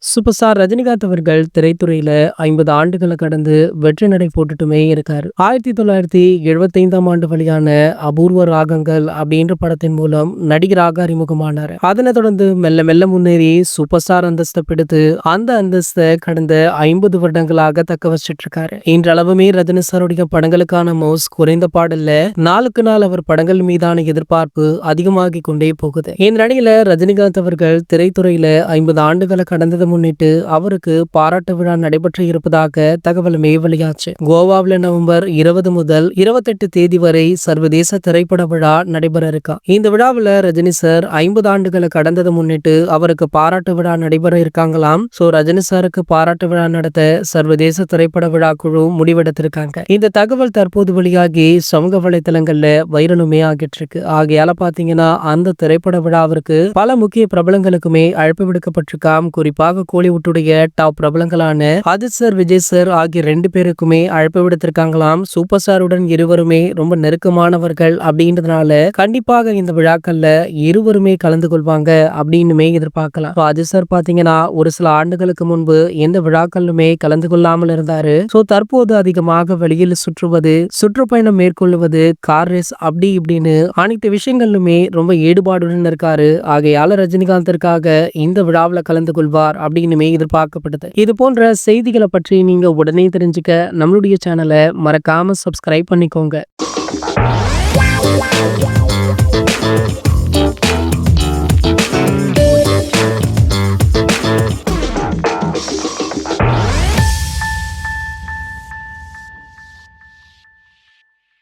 Super star Rajinikanth அவர்கள் திரைத்துறையில 50 ஆண்டுகள கடந்து வெற்றி நடை போட்டுட்டுமே இருக்காரு. 1975ஆம் ஆண்டு வெளியான அபூர்வ ராகங்கள் அப்படின்ற படத்தின் மூலம் நடிகராக அறிமுகமானாரு. அதனைத் தொடர்ந்து மெல்ல மெல்ல முன்னேறி சூப்பர் ஸ்டார் அந்தஸ்தை பிடித்து அந்த அந்தஸ்தை கடந்த 50 வருடங்களாக தக்க வச்சிட்டு இருக்காரு. இன்றளவுமே ரஜினி சாருடைய படங்களுக்கான மவுஸ் குறைந்த பாடல்ல நாளுக்கு நாள் அவர் படங்கள் மீதான எதிர்பார்ப்பு அதிகமாகிக் கொண்டே போகுது. இந்த நிலையில ரஜினிகாந்த் அவர்கள் திரைத்துறையில 50 ஆண்டுகளை கடந்தது முன்னிட்டு அவருக்கு பாராட்டு விழா நடைபெற்று இருப்பதாக தகவலுமே வெளியாச்சு. கோவாவில் நவம்பர் 20 முதல் 28 தேதி வரை சர்வதேச திரைப்பட விழா நடைபெற இருக்கா. இந்த விழாவில் ரஜினி சார் 50 ஆண்டுகளை கடந்ததை முன்னிட்டு அவருக்கு பாராட்டு விழா நடைபெற இருக்காங்களாம். ரஜினி சாருக்கு பாராட்டு விழா நடத்த சர்வதேச திரைப்பட விழா குழு முடிவெடுத்திருக்காங்க. இந்த தகவல் தற்போது வெளியாகி சமூக வலைதளங்கள்ல வைரலுமே ஆகிட்டு இருக்கு. ஆகையால பாத்தீங்கன்னா அந்த திரைப்பட விழாவிற்கு பல முக்கிய பிரபலங்களுக்குமே அழைப்பு விடுக்கப்பட்டிருக்காம். குறிப்பாக கோலிவுட்டுடைய டாப் பிரபலங்களான அஜித் சார், விஜய் சார் ஆகிய 2 பேருக்குமே அழைப்பு விடுத்திருக்காங்களாம். சூப்பர் ஸ்டாருடன் இருவருமே ரொம்ப நெருக்கமானவர்கள் அப்படின்றதுனால கண்டிப்பாக இந்த விழாக்கள்ல இருவருமே கலந்து கொள்வாங்க அப்படின்னுமே எதிர்பார்க்கலாம். அஜித் சார் பாத்தீங்கன்னா ஒரு சில ஆண்டுகளுக்கு முன்பு எந்த விழாக்களுமே கலந்து கொள்ளாமல் இருந்தாரு. தற்போது அதிகமாக வெளியில் சுற்றுவது, சுற்றுப்பயணம் மேற்கொள்வது, கார் ரேஸ் அப்படி இப்படின்னு அனைத்து விஷயங்களிலுமே ரொம்ப ஈடுபாடுடன் இருக்காரு. ஆகையால ரஜினிகாந்திற்காக இந்த விழாவில் கலந்து கொள்வார் அப்படின்னுமே எதிர்பார்க்கப்பட்டது. இது போன்ற செய்திகளை பற்றி நீங்க உடனே தெரிஞ்சுக்க நம்மளுடைய சேனலை மறக்காம சப்ஸ்கிரைப் பண்ணிக்கோங்க.